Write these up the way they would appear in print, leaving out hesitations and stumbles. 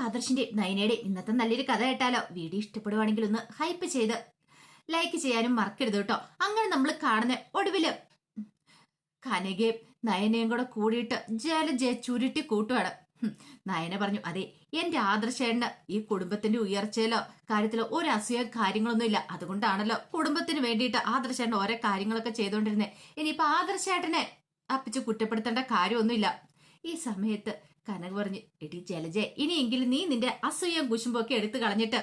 ആദർശിന്റെ നയനയുടെ ഇന്നത്തെ നല്ലൊരു കഥ കേട്ടാലോ? വീഡിയോ ഇഷ്ടപ്പെടുവാണെങ്കിൽ ഒന്ന് ഹൈപ്പ് ചെയ്ത് ലൈക്ക് ചെയ്യാനും മറക്കരുത് കേട്ടോ. അങ്ങനെ നമ്മൾ കാണുന്ന ഒടുവില് കനകയും നയനയും കൂടെ കൂടിയിട്ട് ജലജയെ ചുരുട്ടി കൂട്ടുവാണ്. നയന പറഞ്ഞു, അതെ, എന്റെ ആദർശേട്ടന് ഈ കുടുംബത്തിന്റെ ഉയർച്ചയിലോ കാര്യത്തിലോ ഒരു അസൂയ കാര്യങ്ങളൊന്നും ഇല്ല. അതുകൊണ്ടാണല്ലോ കുടുംബത്തിന് വേണ്ടിയിട്ട് ആദർശേട്ടൻ ഓരോ കാര്യങ്ങളൊക്കെ ചെയ്തുകൊണ്ടിരുന്നേ. ഇനിയിപ്പൊ ആദർശേട്ടനെ അപ്പിച്ച് കുറ്റപ്പെടുത്തേണ്ട കാര്യമൊന്നുമില്ല. ഈ സമയത്ത് കനക പറഞ്ഞു, എടി ജലജെ, ഇനിയെങ്കിലും നീ നിന്റെ അസൂയം കുശുമ്പൊക്കെ എടുത്തു കളഞ്ഞിട്ട്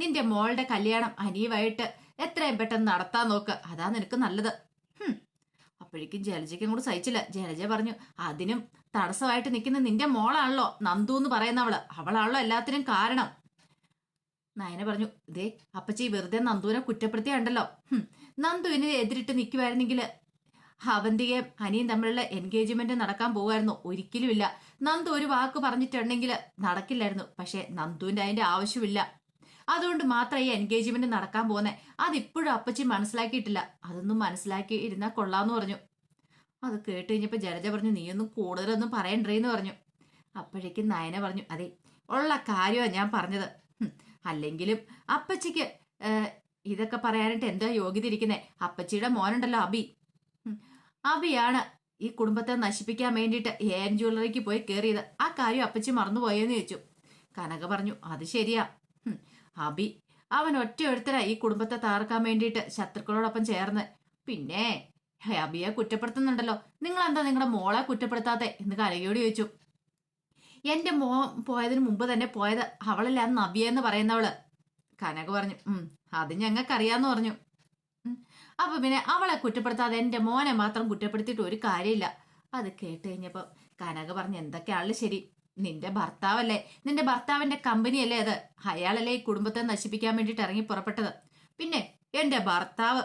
നിന്റെ മോളുടെ കല്യാണം അനിയുമായിട്ട് എത്രയും പെട്ടെന്ന് നടത്താൻ നോക്ക്. അതാ നിനക്ക് നല്ലത്. അപ്പോഴേക്കും ജലജയ്ക്കും കൂടെ സഹിച്ചില്ല. ജലജ പറഞ്ഞു, അതിനും തടസ്സമായിട്ട് നിൽക്കുന്ന നിന്റെ മോളാണല്ലോ നന്ദു എന്ന് പറയുന്നവള്. അവളാണല്ലോ എല്ലാത്തിനും കാരണം. നയന പറഞ്ഞു, ഇതേ അപ്പച്ചി വെറുതെ നന്ദുവിനെ കുറ്റപ്പെടുത്തിയുണ്ടല്ലോ. നന്ദുവിന് എതിരിട്ട് നിൽക്കുമായിരുന്നെങ്കിൽ അവന്തികയും അനിയും തമ്മിലുള്ള എൻഗേജ്മെന്റ് നടക്കാൻ പോകുമായിരുന്നു? ഒരിക്കലും ഇല്ല. നന്ദു ഒരു വാക്ക് പറഞ്ഞിട്ടുണ്ടെങ്കിൽ നടക്കില്ലായിരുന്നു. പക്ഷെ നന്ദുവിന്റെ അതിന്റെ ആവശ്യമില്ല. അതുകൊണ്ട് മാത്രം ഈ എൻഗേജ്മെന്റ് നടക്കാൻ പോകുന്നേ. അതിപ്പോഴും അപ്പച്ചി മനസ്സിലാക്കിയിട്ടില്ല. അതൊന്നും മനസ്സിലാക്കി ഇരുന്നാൽ കൊള്ളാന്ന് പറഞ്ഞു. അത് കേട്ട് കഴിഞ്ഞപ്പോ ജലജ പറഞ്ഞു, നീയൊന്നും കൂടുതലൊന്നും പറയണ്ടേന്ന് പറഞ്ഞു. അപ്പോഴേക്കും നയന പറഞ്ഞു, അതെ, ഉള്ള കാര്യമാണ് ഞാൻ പറഞ്ഞത്. അല്ലെങ്കിലും അപ്പച്ചിക്ക് ഇതൊക്കെ പറയാനായിട്ട് എന്താ യോഗ്യത ഇരിക്കുന്നേ? അപ്പച്ചിയുടെ മോനുണ്ടല്ലോ അബി, അബിയാണ് ഈ കുടുംബത്തെ നശിപ്പിക്കാൻ വേണ്ടിയിട്ട് എൻ ജ്വല്ലറിക്ക് പോയി കയറിയത്. ആ കാര്യം അപ്പച്ചി മറന്നുപോയെന്ന് ചോദിച്ചു. കനക പറഞ്ഞു, അത് ശരിയാ. അബി അവൻ ഒറ്റയൊരുത്തരാ ഈ കുടുംബത്തെ തകർക്കാൻ വേണ്ടിയിട്ട് ശത്രുക്കളോടൊപ്പം ചേർന്ന്. പിന്നെ അബിയെ കുറ്റപ്പെടുത്തുന്നുണ്ടല്ലോ. നിങ്ങൾ എന്താ നിങ്ങളുടെ മോളെ കുറ്റപ്പെടുത്താത്തെ എന്ന് കനകയോട് ചോദിച്ചു. എന്റെ മോൻ പോയതിന് മുമ്പ് തന്നെ പോയത് അവളല്ല നബിയെന്ന് പറയുന്നവള്. കനക പറഞ്ഞു, അത് ഞങ്ങൾക്കറിയാന്ന് പറഞ്ഞു. അപ്പൊ പിന്നെ അവളെ കുറ്റപ്പെടുത്താതെ എന്റെ മോനെ മാത്രം കുറ്റപ്പെടുത്തിയിട്ട് ഒരു കാര്യമില്ല. അത് കേട്ട് കഴിഞ്ഞപ്പോ കനക പറഞ്ഞു, എന്തൊക്കെയാണല്ലോ ശരി, നിന്റെ ഭർത്താവല്ലേ, നിന്റെ ഭർത്താവിന്റെ കമ്പനിയല്ലേ അത്. അയാളല്ലേ ഈ കുടുംബത്തെ നശിപ്പിക്കാൻ വേണ്ടിയിട്ട് ഇറങ്ങി പുറപ്പെട്ടത്. പിന്നെ എന്റെ ഭർത്താവ്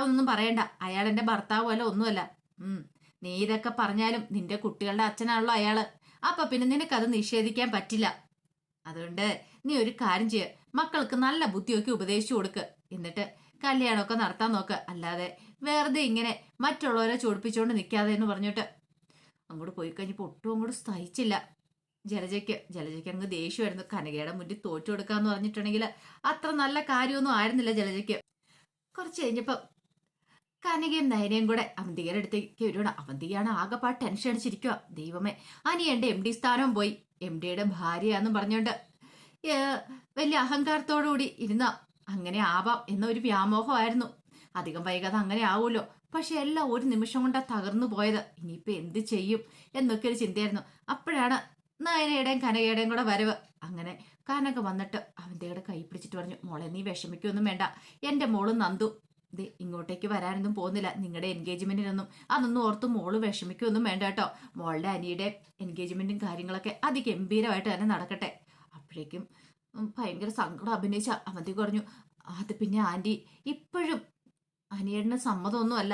എന്നൊന്നും പറയണ്ട. അയാൾ എന്റെ ഭർത്താവ് അല്ല, ഒന്നുമല്ല. നീ ഇതൊക്കെ പറഞ്ഞാലും നിന്റെ കുട്ടികളുടെ അച്ഛനാണല്ലോ അയാള്. അപ്പൊ പിന്നെ നിനക്കത് നിഷേധിക്കാൻ പറ്റില്ല. അതുകൊണ്ട് നീ ഒരു കാര്യം ചെയ്യ, മക്കൾക്ക് നല്ല ബുദ്ധിയൊക്കെ ഉപദേശിച്ചു കൊടുക്ക്. എന്നിട്ട് കല്യാണമൊക്കെ നടത്താൻ നോക്ക്. അല്ലാതെ വെറുതെ ഇങ്ങനെ മറ്റുള്ളവരെ ചൊടിപ്പിച്ചുകൊണ്ട് നിൽക്കാതെ എന്ന് പറഞ്ഞിട്ട് അങ്ങോട്ട് പോയി കഴിഞ്ഞപ്പോൾ ഒട്ടും അങ്ങോട്ട് സഹിച്ചില്ല ജലജയ്ക്ക് അങ്ങ് ദേഷ്യമായിരുന്നു. കനകയുടെ മുന്നിൽ തോറ്റു കൊടുക്കാന്ന് പറഞ്ഞിട്ടുണ്ടെങ്കിൽ അത്ര നല്ല കാര്യമൊന്നും ആയിരുന്നില്ല ജലജയ്ക്ക്. കുറച്ച് കഴിഞ്ഞപ്പോ കനകയും നയനയും കൂടെ അവന്തികയുടെ അടുത്തേക്ക് വരുവാണ്. അവന്തികയാണ് ആകെപ്പാട് ടെൻഷൻ അടിച്ചിരിക്കുക. ദൈവമേ, അനിയന്റെ എം ഡി സ്ഥാനവും പോയി. എം ഡിയുടെ ഭാര്യയാന്നും പറഞ്ഞുകൊണ്ട് വലിയ അഹങ്കാരത്തോടുകൂടി ഇരുന്ന അങ്ങനെ ആവാം എന്നൊരു വ്യാമോഹമായിരുന്നു. അധികം വൈകാതെ അങ്ങനെ ആവുമല്ലോ. പക്ഷെ എല്ലാം ഒരു നിമിഷം കൊണ്ടാ തകർന്നു പോയത്. ഇനിയിപ്പോ എന്ത് ചെയ്യും എന്നൊക്കെ ഒരു ചിന്തയായിരുന്നു. അപ്പോഴാണ് നയനയുടെയും കനകയുടെയും കൂടെ വരവ്. അങ്ങനെ കനക വന്നിട്ട് അവന്തികയുടെ കൈ പിടിച്ചിട്ട് പറഞ്ഞു, മോളെ നീ വിഷമിക്കൊന്നും വേണ്ട. എന്റെ മോള് നന്ദു ഇങ്ങോട്ടേക്ക് വരാനൊന്നും പോകുന്നില്ല. നിങ്ങളുടെ എൻഗേജ്മെന്റിനൊന്നും അതൊന്നും ഓർത്ത് മോള് വിഷമിക്കൊന്നും വേണ്ട കേട്ടോ. മോളുടെ അനിയുടെ എൻഗേജ്മെന്റും കാര്യങ്ങളൊക്കെ അതിഗംഭീരമായിട്ട് തന്നെ നടക്കട്ടെ. അപ്പോഴേക്കും ഭയങ്കര സങ്കടം അഭിനയിച്ച അവന്തി പറഞ്ഞു, അത് പിന്നെ ആന്റി, ഇപ്പോഴും അനിയടിന് സമ്മതമൊന്നും അല്ല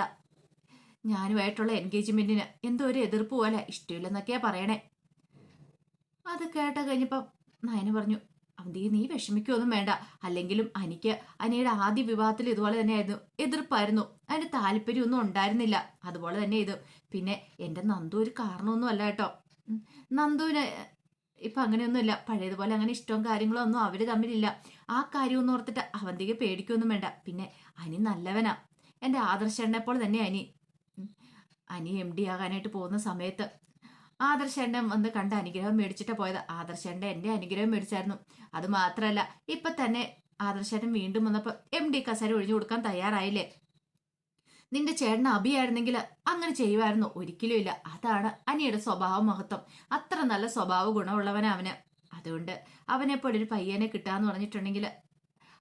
ഞാനുമായിട്ടുള്ള എൻഗേജ്മെന്റിന്. എന്തോ ഒരു എതിർപ്പ് പോലെ, ഇഷ്ടമില്ലെന്നൊക്കെയാ പറയണേ. അത് കേട്ട കഴിഞ്ഞപ്പം നയന പറഞ്ഞു, അവന്തി നീ വിഷമിക്കൊന്നും വേണ്ട. അല്ലെങ്കിലും അനിയുടെ ആദ്യ വിവാഹത്തിൽ ഇതുപോലെ തന്നെയായിരുന്നു, എതിർപ്പായിരുന്നു. അതിന് താല്പര്യമൊന്നും ഉണ്ടായിരുന്നില്ല. അതുപോലെ തന്നെ ഇത്. പിന്നെ എന്റെ നന്ദു ഒരു കാരണമൊന്നും അല്ല കേട്ടോ. നന്ദുവിന് ഇപ്പൊ അങ്ങനെയൊന്നുമില്ല. പഴയതുപോലെ അങ്ങനെ ഇഷ്ടവും കാര്യങ്ങളും ഒന്നും അവര് തമ്മിലില്ല. ആ കാര്യമൊന്നും ഓർത്തിട്ട് അവന്തിക്ക് പേടിക്കൊന്നും വേണ്ട. പിന്നെ അനി നല്ലവനാ. എന്റെ ആദർശനെ പോലെ തന്നെ അനി എം ഡി ആകാനായിട്ട് പോകുന്ന സമയത്ത് ആദർശേട്ടൻ വന്ന് കണ്ട അനുഗ്രഹം മേടിച്ചിട്ടാ പോയത്. ആദർശേട്ടൻ എന്റെ അനുഗ്രഹം മേടിച്ചായിരുന്നു. അത് മാത്രല്ല, ഇപ്പൊ തന്നെ ആദർശേട്ടൻ വീണ്ടും വന്നപ്പോ എം ഡി കസേര ഒഴിഞ്ഞു കൊടുക്കാൻ തയ്യാറായില്ലേ. നിന്റെ ചേട്ടൻ അഭിയായിരുന്നെങ്കിൽ അങ്ങനെ ചെയ്യുമായിരുന്നു? ഒരിക്കലും ഇല്ല. അതാണ് അനിയുടെ സ്വഭാവ മഹത്വം. അത്ര നല്ല സ്വഭാവ ഗുണമുള്ളവനാ അവന്. അതുകൊണ്ട് അവനെപ്പോലെ ഒരു പയ്യനെ കിട്ടാന്ന് പറഞ്ഞിട്ടുണ്ടെങ്കിൽ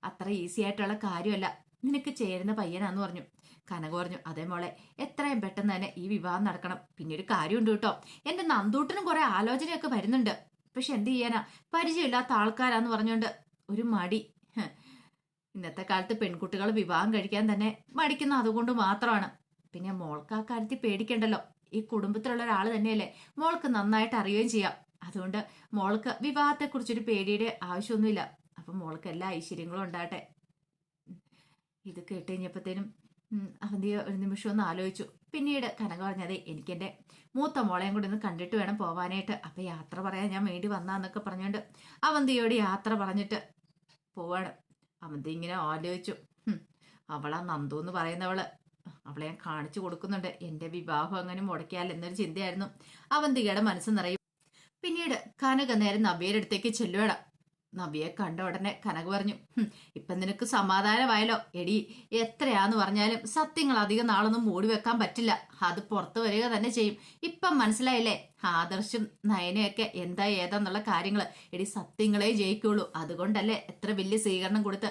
അത്ര ഈസി ആയിട്ടുള്ള കാര്യമല്ല. നിനക്ക് ചേരുന്ന പയ്യനാന്ന് പറഞ്ഞു. കനക പറഞ്ഞു, അതേ മോളെ, എത്രയും പെട്ടെന്ന് തന്നെ ഈ വിവാഹം നടക്കണം. പിന്നെ ഒരു കാര്യമുണ്ട് കേട്ടോ, എന്റെ നന്ദൂട്ടനും കുറെ ആലോചനയൊക്കെ വരുന്നുണ്ട്. പക്ഷെ എന്ത് ചെയ്യാനാ, പരിചയമില്ലാത്ത ആൾക്കാരാന്ന് പറഞ്ഞുകൊണ്ട് ഒരു മടി. ഇന്നത്തെ കാലത്ത് പെൺകുട്ടികൾ വിവാഹം കഴിക്കാൻ തന്നെ മടിക്കുന്ന അതുകൊണ്ട് മാത്രമാണ്. പിന്നെ മോൾക്ക് ആ കാര്യത്തിൽ പേടിക്കണ്ടല്ലോ. ഈ കുടുംബത്തിലുള്ള ഒരാൾ തന്നെയല്ലേ, മോൾക്ക് നന്നായിട്ട് അറിയുകയും ചെയ്യാം. അതുകൊണ്ട് മോൾക്ക് വിവാഹത്തെക്കുറിച്ചൊരു പേടിയുടെ ആവശ്യമൊന്നുമില്ല. അപ്പൊ മോൾക്ക് എല്ലാ ഐശ്വര്യങ്ങളും ഉണ്ടാകട്ടെ. ഇത് കേട്ട് കഴിഞ്ഞപ്പോഴത്തേനും അവന്തി ഒരു നിമിഷം ഒന്ന് ആലോചിച്ചു. പിന്നീട് കനക പറഞ്ഞതേ എനിക്കെൻ്റെ മൂത്ത മോളെയും കൂടി ഒന്ന് കണ്ടിട്ട് വേണം പോവാനായിട്ട്, അപ്പം യാത്ര പറയാൻ ഞാൻ വേണ്ടി വന്നാന്നൊക്കെ പറഞ്ഞുകൊണ്ട് അവന്തിയോട് യാത്ര പറഞ്ഞിട്ട് പോവാണ്. അവന്തി ഇങ്ങനെ ആലോചിച്ചു, അവളാ നന്ദു എന്ന് പറയുന്നവള്, അവളെ ഞാൻ കാണിച്ചു കൊടുക്കുന്നുണ്ട്, എൻ്റെ വിവാഹം അങ്ങനെ മുടക്കിയാൽ എന്നൊരു ചിന്തയായിരുന്നു അവന്തികയുടെ മനസ്സ് നിറയും. പിന്നീട് കനക നേരെ നബിയുടെ അടുത്തേക്ക് ചെല്ലുവേണം. നബിയെ കണ്ട ഉടനെ കനക പറഞ്ഞു, ഇപ്പം നിനക്ക് സമാധാനമായല്ലോ. എടി, എത്രയാന്ന് പറഞ്ഞാലും സത്യങ്ങൾ അധികം നാളൊന്നും മൂടി വെക്കാൻ പറ്റില്ല, അത് പുറത്തു വരിക തന്നെ ചെയ്യും. ഇപ്പം മനസ്സിലായില്ലേ ആദർശും നയനയൊക്കെ എന്താ ഏതാന്നുള്ള കാര്യങ്ങൾ. എടി, സത്യങ്ങളെ ജയിക്കുള്ളൂ. അതുകൊണ്ടല്ലേ എത്ര വലിയ സ്വീകരണം കൊടുത്ത്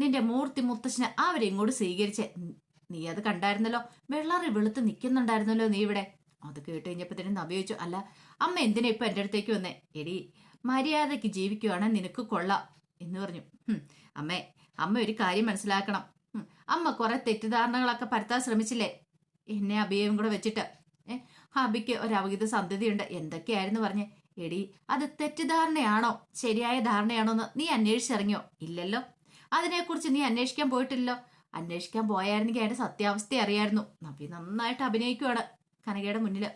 നിന്റെ മൂർത്തി മുത്തശ്ശനെ അവരിങ്ങോട്ട് സ്വീകരിച്ചേ. നീ അത് കണ്ടായിരുന്നല്ലോ, വെള്ളറി വെളുത്ത് നിൽക്കുന്നുണ്ടായിരുന്നല്ലോ നീ ഇവിടെ. അത് കേട്ട് കഴിഞ്ഞപ്പോഴത്തേനും നബി ചോദിച്ചു, അല്ല അമ്മ എന്തിനാ ഇപ്പൊ എൻ്റെ അടുത്തേക്ക് വന്നേ? എടി, മര്യാദയ്ക്ക് ജീവിക്കുവാണെങ്കിൽ നിനക്ക് കൊള്ളാം എന്ന് പറഞ്ഞു. അമ്മ ഒരു കാര്യം മനസ്സിലാക്കണം. അമ്മ കുറെ തെറ്റിദ്ധാരണകളൊക്കെ പരത്താൻ ശ്രമിച്ചില്ലേ എന്നെ അബിയും കൂടെ വെച്ചിട്ട്. അബിക്ക് ഒരു അവഹിത സന്ധതിയുണ്ട് എന്തൊക്കെയായിരുന്നു പറഞ്ഞ്. എടി, അത് തെറ്റിദ്ധാരണയാണോ ശരിയായ ധാരണയാണോ എന്ന് നീ അന്വേഷിച്ചിറങ്ങിയോ? ഇല്ലല്ലോ. അതിനെക്കുറിച്ച് നീ അന്വേഷിക്കാൻ പോയിട്ടില്ലല്ലോ. അന്വേഷിക്കാൻ പോയായിരുന്നെങ്കിൽ അതിന്റെ സത്യാവസ്ഥ അറിയായിരുന്നു. നബി നന്നായിട്ട് അഭിനയിക്കുവാണ് കനകയുടെ മുന്നില്.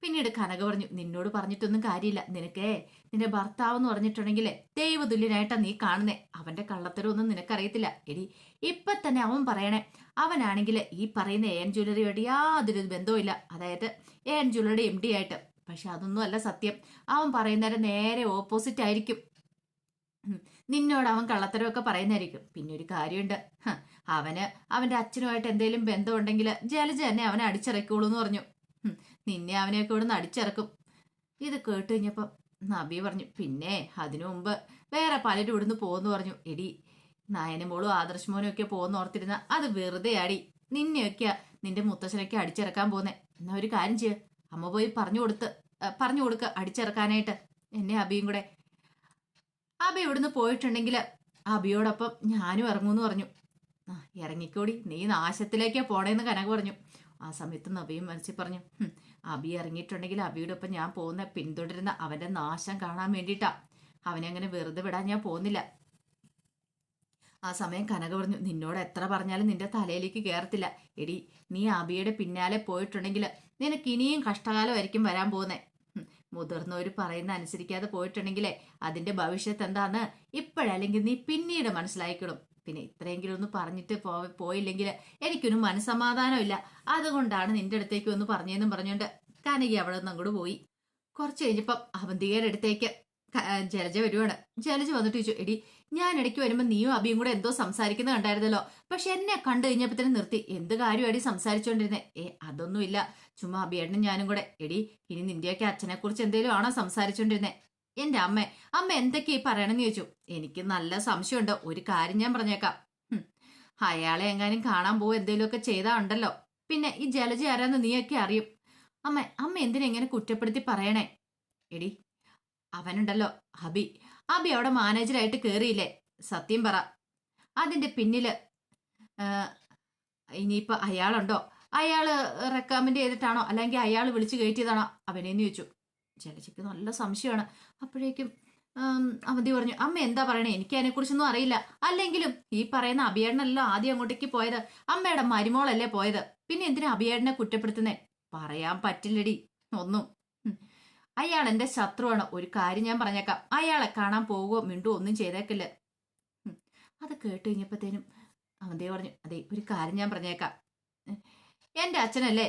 പിന്നീട് കനക പറഞ്ഞു, നിന്നോട് പറഞ്ഞിട്ടൊന്നും കാര്യമില്ല. നിനക്കേ നിന്റെ ഭർത്താവ് എന്ന് പറഞ്ഞിട്ടുണ്ടെങ്കിൽ ദൈവതുല്യനായിട്ടാ നീ കാണുന്നേ. അവന്റെ കള്ളത്തരമൊന്നും നിനക്കറിയത്തില്ല. എടി, ഇപ്പൊ തന്നെ അവൻ പറയണേ, അവനാണെങ്കിൽ ഈ പറയുന്ന AN ജ്വല്ലറിയോട് യാതൊരു ബന്ധവുമില്ല. അതായത് AN ജ്വല്ലറിയുടെ MD ആയിട്ട്. പക്ഷെ അതൊന്നും അല്ല സത്യം. അവൻ പറയുന്നേരം നേരെ ഓപ്പോസിറ്റ് ആയിരിക്കും. നിന്നോട് അവൻ കള്ളത്തരമൊക്കെ പറയുന്നതായിരിക്കും. പിന്നെ ഒരു കാര്യമുണ്ട്, അവന് അവന്റെ അച്ഛനുമായിട്ട് എന്തെങ്കിലും ബന്ധമുണ്ടെങ്കിൽ ജലജ തന്നെ അവനെ അടിച്ചിറക്കുള്ളൂ എന്ന് പറഞ്ഞു. നിന്നെ അവനെയൊക്കെ ഇവിടെ നിന്ന് അടിച്ചിറക്കും. ഇത് കേട്ട് കഴിഞ്ഞപ്പം നബി പറഞ്ഞു, പിന്നെ അതിനു മുമ്പ് വേറെ പലരും ഇവിടുന്ന് പോകുന്നു പറഞ്ഞു. എടി, നയനമോളും ആദർശമോനും ഒക്കെ പോകുന്ന ഓർത്തിരുന്ന അത് വെറുതെ ആടി. നിന്നെയൊക്കെയാ നിന്റെ മുത്തശ്ശനൊക്കെ അടിച്ചിറക്കാൻ പോകുന്നേ. എന്നാ ഒരു കാര്യം ചെയ്യ, അമ്മ പോയി പറഞ്ഞു കൊടുക്ക അടിച്ചിറക്കാനായിട്ട് എന്നെ അബിയും കൂടെ. അബി ഇവിടുന്ന് പോയിട്ടുണ്ടെങ്കിൽ അബിയോടൊപ്പം ഞാനും ഇറങ്ങൂന്ന് പറഞ്ഞു. ഇറങ്ങിക്കോടി, നീ നാശത്തിലേക്കാ പോണേന്ന് കനക പറഞ്ഞു. ആ സമയത്ത് നബിയും മനസ്സിൽ പറഞ്ഞു, അബി ഇറങ്ങിയിട്ടുണ്ടെങ്കിൽ അബിയുടെ ഒപ്പം ഞാൻ പോകുന്ന പിന്തുടരുന്ന അവന്റെ നാശം കാണാൻ വേണ്ടിയിട്ടാ. അവനെ അങ്ങനെ വെറുതെ വിടാൻ ഞാൻ പോകുന്നില്ല. ആ സമയം കനക പറഞ്ഞു, നിന്നോട് എത്ര പറഞ്ഞാലും നിന്റെ തലയിലേക്ക് കയറത്തില്ല. എടി, നീ അബിയുടെ പിന്നാലെ പോയിട്ടുണ്ടെങ്കിൽ നിനക്ക് ഇനിയും കഷ്ടകാലമായിരിക്കും വരാൻ പോകുന്നേ. മുതിർന്നവർ പറയുന്ന അനുസരിക്കാതെ പോയിട്ടുണ്ടെങ്കിലേ അതിന്റെ ഭവിഷ്യത്ത് എന്താന്ന് ഇപ്പോഴല്ലെങ്കിൽ നീ പിന്നീട് മനസ്സിലായിക്കിടും. പിന്നെ ഇത്രയെങ്കിലും ഒന്ന് പറഞ്ഞിട്ട് പോയില്ലെങ്കിൽ എനിക്കൊന്നും മനസ്സമാധാനമില്ല. അതുകൊണ്ടാണ് നിന്റെ അടുത്തേക്ക് ഒന്ന് പറഞ്ഞതെന്നും പറഞ്ഞുകൊണ്ട് കനകി അവിടെ നിന്ന് അങ്ങോട്ട് പോയി. കുറച്ച് കഴിഞ്ഞപ്പം അവന്തികയുടെ അടുത്തേക്ക് ജലജ വരുവാണ്. ജലജ വന്നിട്ട് ചോദിച്ചു, എടി, ഞാൻ ഇടയ്ക്ക് വരുമ്പോൾ നീയും അബിയും കൂടെ എന്തോ സംസാരിക്കുന്നത് കണ്ടായിരുന്നല്ലോ. പക്ഷെ എന്നെ കണ്ടു കഴിഞ്ഞപ്പോഴത്തേനും നിർത്തി. എന്ത് കാര്യമാടി സംസാരിച്ചോണ്ടിരുന്നേ? അതൊന്നുമില്ല, ചുമ്മാ അബിയേട്ടനും ഞാനും കൂടെ. എടി, ഇനി നിന്റെയൊക്കെ അച്ഛനെ കുറിച്ച് എന്തേലും ആണോ സംസാരിച്ചോണ്ടിരുന്നേ? എന്റെ അമ്മ എന്തൊക്കെയാ ഈ പറയണമെന്ന് ചോദിച്ചു. എനിക്ക് നല്ല സംശയമുണ്ട്. ഒരു കാര്യം ഞാൻ പറഞ്ഞേക്കാം, അയാളെ എങ്ങാനും കാണാൻ പോകും എന്തേലുമൊക്കെ ചെയ്താ ഉണ്ടല്ലോ, പിന്നെ ഈ ജലജ ആരാന്ന് നീയൊക്കെ അറിയും. അമ്മ എന്തിനാ ഇങ്ങനെ കുറ്റപ്പെടുത്തി പറയണേ? എടി, അവനുണ്ടല്ലോ അബി അവിടെ മാനേജറായിട്ട് കേറിയില്ലേ? സത്യം പറ, അതിന്റെ പിന്നില് ഇനിയിപ്പോ അയാളുണ്ടോ? അയാള് റെക്കമെൻഡ് ചെയ്തിട്ടാണോ അല്ലെങ്കിൽ അയാൾ വിളിച്ചു കയറ്റിയതാണോ അവനെന്ന് ചോദിച്ചു. ജലജയ്ക്ക് നല്ല സംശയമാണ്. അപ്പോഴേക്കും അവന്തി പറഞ്ഞു, അമ്മ എന്താ പറയണേ? എനിക്ക് അതിനെക്കുറിച്ചൊന്നും അറിയില്ല. അല്ലെങ്കിലും ഈ പറയുന്ന അഭിയേടനല്ലോ ആദ്യം അങ്ങോട്ടേക്ക് പോയത്, അമ്മയുടെ മരുമോളല്ലേ പോയത്. പിന്നെ എന്തിനാ അഭിയേടനെ കുറ്റപ്പെടുത്തുന്നേ? പറയാൻ പറ്റില്ലടി ഒന്നും. അയാൾ എന്റെ ശത്രുവാണ്. ഒരു കാര്യം ഞാൻ പറഞ്ഞേക്കാം, അയാളെ കാണാൻ പോകുകയോ മിണ്ടുവോ ഒന്നും ചെയ്തേക്കില്ല. അത് കേട്ട് കഴിഞ്ഞപ്പോഴത്തേനും അവന്തി പറഞ്ഞു, അതെ, ഒരു കാര്യം ഞാൻ പറഞ്ഞേക്കാം, എന്റെ അച്ഛനല്ലേ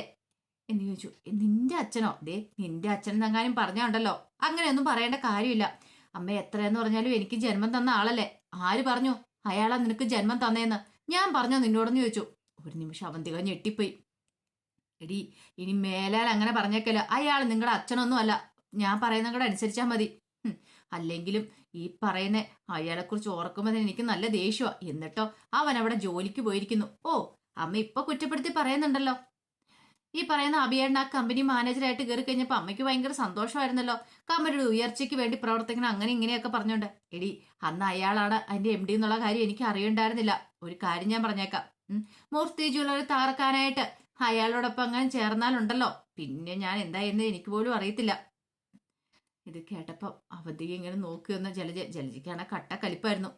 എന്ന് ചോദിച്ചു. നിന്റെ അച്ഛനോ? ദേ, നിന്റെ അച്ഛൻ എന്നെങ്ങാനും പറഞ്ഞുണ്ടല്ലോ. അങ്ങനെയൊന്നും പറയേണ്ട കാര്യമില്ല. അമ്മ എത്രയെന്ന് പറഞ്ഞാലും എനിക്ക് ജന്മം തന്ന ആളല്ലേ. ആര് പറഞ്ഞു അയാളാ നിനക്ക് ജന്മം തന്നേന്ന്? ഞാൻ പറഞ്ഞോ നിന്നോടെന്ന് ചോദിച്ചു. ഒരു നിമിഷം അവന്തിക ഞെട്ടിപ്പോയി. എടി, ഇനി മേലാൽ അങ്ങനെ പറഞ്ഞേക്കല്ല. അയാൾ നിങ്ങളുടെ അച്ഛനൊന്നും അല്ല. ഞാൻ പറയുന്ന കൂടെ അനുസരിച്ചാൽ മതി. അല്ലെങ്കിലും ഈ പറയുന്ന അയാളെക്കുറിച്ച് ഓർക്കുമ്പോൾ എനിക്ക് നല്ല ദേഷ്യമാണ്. എന്നിട്ടോ അവൻ അവിടെ ജോലിക്ക് പോയിരിക്കുന്നു. ഓ, അമ്മ ഇപ്പൊ കുറ്റപ്പെടുത്തി പറയുന്നുണ്ടല്ലോ. ഈ പറയുന്ന അഭിയേട്ടൻ ആ കമ്പനി മാനേജറായിട്ട് കയറി കഴിഞ്ഞപ്പോൾ അമ്മയ്ക്ക് ഭയങ്കര സന്തോഷമായിരുന്നല്ലോ. കമ്പനിയുടെ ഉയർച്ചയ്ക്ക് വേണ്ടി പ്രവർത്തിക്കണം അങ്ങനെ ഇങ്ങനെയൊക്കെ പറഞ്ഞോണ്ട്. എടി, അന്ന് അയാളാണ് അതിന്റെ MD എന്നുള്ള കാര്യം എനിക്ക് അറിയണ്ടായിരുന്നില്ല. ഒരു കാര്യം ഞാൻ പറഞ്ഞേക്കാം, മൂർത്തി ജ്വല്ലറി താറക്കാനായിട്ട് അയാളോടൊപ്പം അങ്ങനെ ചേർന്നാലുണ്ടല്ലോ, പിന്നെ ഞാൻ എന്താ എന്ന് എനിക്ക് പോലും അറിയത്തില്ല. ഇത് കേട്ടപ്പോ അവധി ഇങ്ങനെ നോക്കിയെന്ന ജലജയ്ക്കാണ് കട്ട കലിപ്പായിരുന്നു.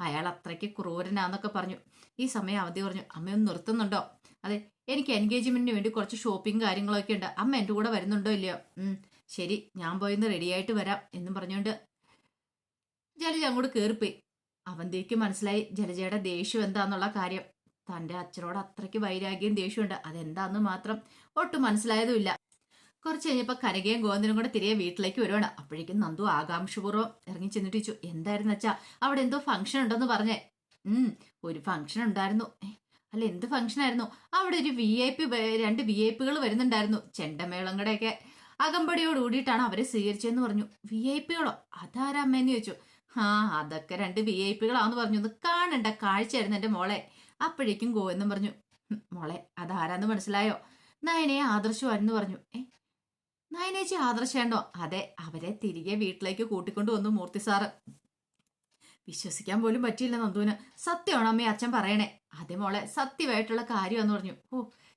അയാൾ അത്രയ്ക്ക് ക്രൂരനാന്നൊക്കെ പറഞ്ഞു. ഈ സമയം അവധി പറഞ്ഞു, അമ്മയൊന്ന് നിർത്തുന്നുണ്ടോ? അതെ, എനിക്ക് എൻഗേജ്മെന്റിന് വേണ്ടി കുറച്ച് ഷോപ്പിംഗ് കാര്യങ്ങളൊക്കെ ഉണ്ട്. അമ്മ എൻ്റെ കൂടെ വരുന്നുണ്ടോ ഇല്ലയോ? ശരി, ഞാൻ പോയിന്ന് റെഡി ആയിട്ട് വരാം എന്നും പറഞ്ഞുകൊണ്ട് ജലജ അങ്ങോട്ട് കയറിപ്പോയി. അവന്തിക്ക് മനസ്സിലായി ജലജയുടെ ദേഷ്യം എന്താന്നുള്ള കാര്യം. തന്റെ അച്ഛനോട് അത്രയ്ക്ക് വൈരാഗ്യം ദേഷ്യമുണ്ട്, അതെന്താന്ന് മാത്രം ഒട്ടും മനസ്സിലായതുമില്ല. കുറച്ച് കഴിഞ്ഞപ്പോ കനകയും ഗോവിന്ദനും കൂടെ തിരികെ വീട്ടിലേക്ക് വരുവാണ്. അപ്പോഴേക്കും നന്ദു ആകാംക്ഷപൂർവ്വം ഇറങ്ങി ചെന്നിട്ട് ചോദിച്ചു, എന്തായിരുന്നു അച്ഛാ, അവിടെ എന്തോ ഫംഗ്ഷൻ ഉണ്ടെന്ന് പറഞ്ഞേ? ഒരു ഫംഗ്ഷൻ ഉണ്ടായിരുന്നു. അല്ല, എന്ത് ഫംഗ്ഷൻ ആയിരുന്നു? അവിടെ ഒരു രണ്ട് VIP വരുന്നുണ്ടായിരുന്നു. ചെണ്ടമേളങ്ങളുടെയൊക്കെ അകമ്പടിയോട് കൂടിയിട്ടാണ് അവരെ സ്വീകരിച്ചതെന്ന് പറഞ്ഞു. VIP? അതാരമ്മേന്ന് ചോദിച്ചു. അതൊക്കെ രണ്ട് VIP പറഞ്ഞു. ഒന്ന് കാണണ്ട കാഴ്ചയായിരുന്നു എന്റെ മോളെ. അപ്പോഴേക്കും ഗോവെന്നും പറഞ്ഞു, മോളെ അതാരാന്ന് മനസ്സിലായോ? നയനയെ ആദർശമായിരുന്നു പറഞ്ഞു. നയനേച്ചി ആദർശേണ്ടോ? അതെ, അവരെ തിരികെ വീട്ടിലേക്ക് കൂട്ടിക്കൊണ്ടു വന്നു മൂർത്തി സാറ്. വിശ്വസിക്കാൻ പോലും പറ്റിയില്ല നന്ദുവിന്. സത്യമാണോ അമ്മേ അച്ഛൻ പറയണേ? അതെ മോളെ, സത്യമായിട്ടുള്ള കാര്യമാന്ന് പറഞ്ഞു.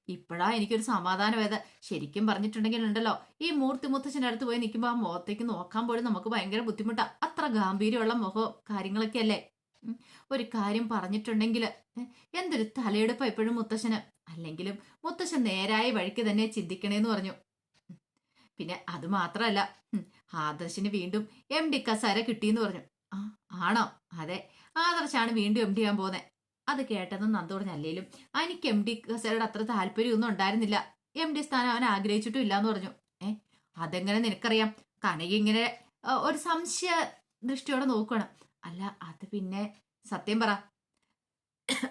ഇപ്പോഴാ എനിക്കൊരു സമാധാനവേദ. ശരിക്കും പറഞ്ഞിട്ടുണ്ടെങ്കിൽ ഉണ്ടല്ലോ, ഈ മൂർത്തി മുത്തച്ഛൻ്റെ അടുത്ത് പോയി നിൽക്കുമ്പോൾ ആ മുഖത്തേക്ക് നോക്കാൻ പോലും നമുക്ക് ഭയങ്കര ബുദ്ധിമുട്ടാ. അത്ര ഗാംഭീര്യമുള്ള മുഖവും കാര്യങ്ങളൊക്കെ അല്ലേ. ഒരു കാര്യം പറഞ്ഞിട്ടുണ്ടെങ്കിൽ എന്തൊരു തലയെടുപ്പാ എപ്പോഴും മുത്തശ്ശന്. അല്ലെങ്കിലും മുത്തശ്ശൻ നേരായ വഴിക്ക് തന്നെ ചിന്തിക്കണേന്ന് പറഞ്ഞു. പിന്നെ അത് മാത്രമല്ല, ആദർശിന് വീണ്ടും MD കസാര കിട്ടിയെന്ന് പറഞ്ഞു. ആണോ? അതെ, ആദർശാണ് വീണ്ടും MD ചെയ്യാൻ പോകുന്നത്. അത് കേട്ടതും നന്ദു പറഞ്ഞു, അല്ലേലും എനിക്ക് MD കസാരയുടെ അത്ര താല്പര്യമൊന്നും ഉണ്ടായിരുന്നില്ല. MD സ്ഥാനം അവൻ ആഗ്രഹിച്ചിട്ടും ഇല്ലാന്ന് പറഞ്ഞു. അതെങ്ങനെ നിനക്കറിയാം? കനക ഇങ്ങനെ ഒരു സംശയ ദൃഷ്ടിയോടെ നോക്കണം. അല്ല, അത് പിന്നെ സത്യം പറ,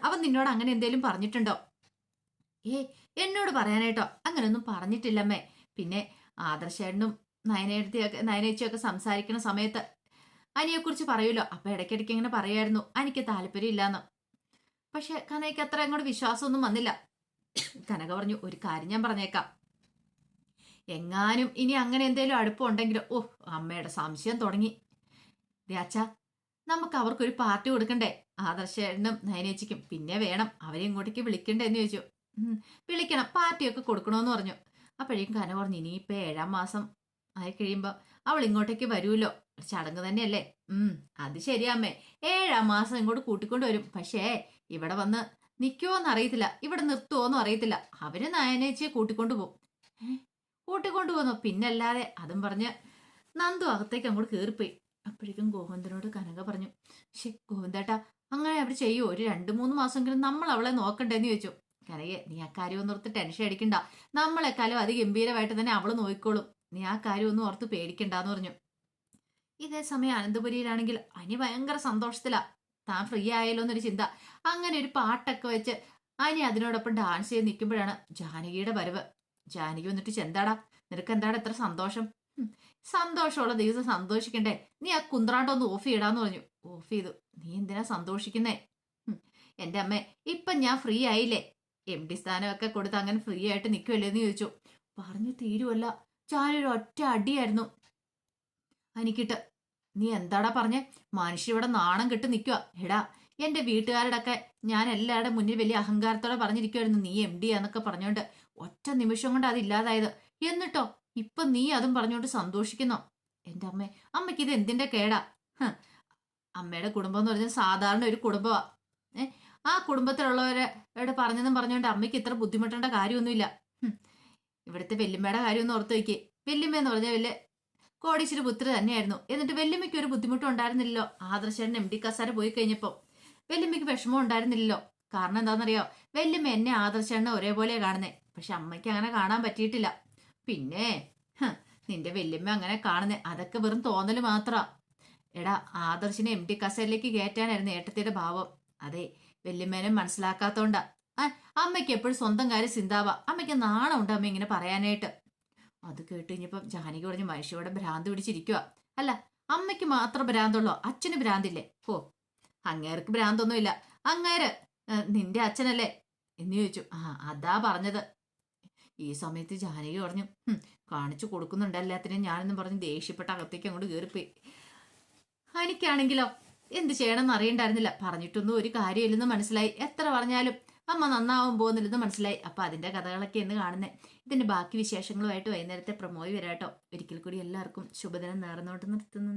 അവൻ നിന്നോട് അങ്ങനെ എന്തേലും പറഞ്ഞിട്ടുണ്ടോ? എന്നോട് പറയാനായിട്ടോ അങ്ങനെയൊന്നും പറഞ്ഞിട്ടില്ലമ്മേ. പിന്നെ ആദർശേട്ടനും നയനേച്ചിയൊക്കെ സംസാരിക്കുന്ന സമയത്ത് അനിയെക്കുറിച്ച് പറയൂലോ, അപ്പൊ ഇടയ്ക്കിടയ്ക്ക് ഇങ്ങനെ പറയായിരുന്നു എനിക്ക് താല്പര്യം ഇല്ലാന്ന്. പക്ഷെ കനയ്ക്ക് അത്ര അങ്ങോട്ട് വിശ്വാസമൊന്നും വന്നില്ല. കനക പറഞ്ഞു, ഒരു കാര്യം ഞാൻ പറഞ്ഞേക്കാം, എങ്ങാനും ഇനി അങ്ങനെ എന്തേലും അടുപ്പമുണ്ടെങ്കിലോ. അമ്മയുടെ സംശയം തുടങ്ങി. അച്ഛാ, നമുക്ക് അവർക്കൊരു പാർട്ടി കൊടുക്കണ്ടേ? ആദർശേട്ടനും നയനേച്ചിക്കും. പിന്നെ വേണം, അവരെ ഇങ്ങോട്ടേക്ക് വിളിക്കണ്ടേ എന്ന് ചോദിച്ചു. വിളിക്കണം, പാർട്ടിയൊക്കെ കൊടുക്കണമെന്ന് പറഞ്ഞു. അപ്പോഴേക്കും കന പറഞ്ഞു, ഇനിയിപ്പോൾ 7-ാം മാസം ആയി കഴിയുമ്പോൾ അവൾ ഇങ്ങോട്ടേക്ക് വരുമല്ലോ, ചടങ്ങ് തന്നെയല്ലേ? അത് ശരിയാമ്മേ, 7-ാം മാസം ഇങ്ങോട്ട് കൂട്ടിക്കൊണ്ട് വരും. പക്ഷേ ഇവിടെ വന്ന് നിൽക്കുമോന്ന് അറിയത്തില്ല, ഇവിടെ നിർത്തുമോന്നും അറിയത്തില്ല. അവര് നയനേച്ചിയെ കൂട്ടിക്കൊണ്ടു പോകും. കൂട്ടിക്കൊണ്ടു പോന്നു പിന്നല്ലാതെ. അതും പറഞ്ഞ് നന്ദു അകത്തേക്ക് അങ്ങോട്ട് കയറിപ്പോയി. അപ്പോഴേക്കും ഗോവിന്ദനോട് കനക പറഞ്ഞു, ഗോവിന്ദേട്ടാ, അങ്ങനെ അവർ ചെയ്യുമോ? ഒരു 2-3 മാസമെങ്കിലും നമ്മൾ അവളെ നോക്കണ്ടേന്ന് ചോദിച്ചു. കനകെ, നീ ആ കാര്യം ഒന്നും ഓർത്ത് ടെൻഷൻ അടിക്കണ്ട, നമ്മളെക്കാളും അതിഗംഭീരമായിട്ട് തന്നെ അവള് നോക്കിക്കോളും, നീ ആ കാര്യം ഒന്നും ഓർത്ത് പേടിക്കണ്ടെന്ന് പറഞ്ഞു. ഇതേ സമയം അനന്തപുരിയിലാണെങ്കിൽ അനി ഭയങ്കര സന്തോഷത്തിലാ. താൻ ഫ്രീ ആയാലോ എന്നൊരു ചിന്ത. അങ്ങനെ ഒരു പാട്ടൊക്കെ വെച്ച് അനി അതിനോടൊപ്പം ഡാൻസ് ചെയ്ത് നിൽക്കുമ്പോഴാണ് ജാനകിയുടെ വരവ്. ജാനകി വന്നിട്ട്, ചെന്താടാ, നിനക്ക് എന്താണ് എത്ര സന്തോഷം? സന്തോഷമുള്ള ദിവസം സന്തോഷിക്കണ്ടേ? നീ ആ കുന്ത്രാണ്ടൊന്ന് ഓഫ് ചെയ്യടാന്ന് പറഞ്ഞു. ഓഫ് ചെയ്തു. നീ എന്തിനാ സന്തോഷിക്കുന്നേ? എന്റെ അമ്മേ, ഇപ്പൊ ഞാൻ ഫ്രീ ആയില്ലേ, MD സ്ഥാനമൊക്കെ കൊടുത്ത് അങ്ങനെ ഫ്രീ ആയിട്ട് നിൽക്കുമല്ലേ എന്ന് ചോദിച്ചു. പറഞ്ഞു തീരുവല്ല, ചാനൊരു ഒറ്റ അടിയായിരുന്നു എനിക്കിട്ട്. നീ എന്താടാ പറഞ്ഞേ? മനുഷ്യ ഇവിടെ നാണം കെട്ട് നിൽക്കുക. എടാ, എന്റെ വീട്ടുകാരുടെ ഒക്കെ ഞാൻ എല്ലാവരുടെ മുന്നിൽ വലിയ അഹങ്കാരത്തോടെ പറഞ്ഞിരിക്കുമായിരുന്നു നീ MD എന്നൊക്കെ പറഞ്ഞോണ്ട്. ഒറ്റ നിമിഷം കൊണ്ട് അത് ഇല്ലാതായത്. എന്നിട്ടോ ഇപ്പൊ നീ അതും പറഞ്ഞുകൊണ്ട് സന്തോഷിക്കുന്നോ? എന്റെ അമ്മേ, അമ്മയ്ക്ക് ഇത് എന്തിന്റെ കേടാ? അമ്മയുടെ കുടുംബം എന്ന് പറഞ്ഞാൽ സാധാരണ ഒരു കുടുംബമാ. ആ കുടുംബത്തിലുള്ളവരെ പറഞ്ഞെന്നും പറഞ്ഞുകൊണ്ട് അമ്മയ്ക്ക് ഇത്ര ബുദ്ധിമുട്ടേണ്ട കാര്യമൊന്നുമില്ല. ഇവിടുത്തെ വെല്ലുമ്മയുടെ കാര്യം ഒന്ന് ഓർത്ത് വയ്ക്കേ. വെല്ലുമ്മ എന്ന് പറഞ്ഞാൽ വലിയ കോടീശ്വരി പുത്രി തന്നെയായിരുന്നു. എന്നിട്ട് വെല്ലുമ്മയ്ക്ക് ഒരു ബുദ്ധിമുട്ടും ഉണ്ടായിരുന്നില്ലല്ലോ. ആദർശേട്ടൻ MD കസാര പോയി കഴിഞ്ഞപ്പോ വെല്ലുമ്മയ്ക്ക് വിഷമം ഉണ്ടായിരുന്നില്ലല്ലോ. കാരണം എന്താണെന്നറിയോ? വെല്ലുമ്മ എന്നെ ആദർശേട്ടനെ ഒരേപോലെ കാണുന്നേ. പക്ഷെ അമ്മയ്ക്ക് അങ്ങനെ കാണാൻ പറ്റിയിട്ടില്ല. പിന്നെ നിന്റെ വെല്ലുമ്മ അങ്ങനെ കാണുന്നേ, അതൊക്കെ വെറും തോന്നല് മാത്രാ. എടാ, ആദർശിനെ MD കസേരയിലേക്ക് കയറ്റാനായിരുന്നു ഏട്ടത്തിയുടെ ഭാവം. അതെ, വെല്ലുമ്മേനെ മനസ്സിലാക്കാത്തോണ്ടാ. അമ്മയ്ക്ക് എപ്പോഴും സ്വന്തം കാര്യം ചിന്താവാ. അമ്മയ്ക്ക് നാണം ഉണ്ട് അമ്മ ഇങ്ങനെ പറയാനായിട്ട്. അത് കേട്ട് കഴിഞ്ഞപ്പം ജാനകി പറഞ്ഞ്, മനുഷ്യവിടെ ഭ്രാന്ത് പിടിച്ചിരിക്കുക. അല്ല, അമ്മയ്ക്ക് മാത്രം ഭ്രാന്തുള്ളോ? അച്ഛന് ഭ്രാന്തില്ലേ? അങ്ങേർക്ക് ഭ്രാന്തൊന്നുമില്ല. അങ്ങേര് നിന്റെ അച്ഛനല്ലേ എന്ന് ചോദിച്ചു. അതാ പറഞ്ഞത്. ഈ സമയത്ത് ജാനകി പറഞ്ഞു, കാണിച്ചു കൊടുക്കുന്നുണ്ട് എല്ലാത്തിനും ഞാനെന്നും പറഞ്ഞ് ദേഷ്യപ്പെട്ട അകത്തേക്ക് അങ്ങോട്ട് കയറിപ്പോയി. എനിക്കാണെങ്കിലോ എന്ത് ചെയ്യണമെന്ന് അറിയണ്ടായിരുന്നില്ല. പറഞ്ഞിട്ടൊന്നും ഒരു കാര്യമില്ലെന്ന് മനസ്സിലായി. എത്ര പറഞ്ഞാലും അമ്മ നന്നാവാൻ പോകുന്നില്ലെന്ന് മനസ്സിലായി. അപ്പൊ അതിന്റെ കഥകളൊക്കെ എന്ന് കാണുന്നേ. ഇതിന്റെ ബാക്കി വിശേഷങ്ങളുമായിട്ട് വൈകുന്നേരത്തെ പ്രമോയി വരാട്ടോ. ഒരിക്കൽ കൂടി എല്ലാവർക്കും ശുഭദിനം നേർന്നുകൊണ്ട് നിർത്തുന്നു.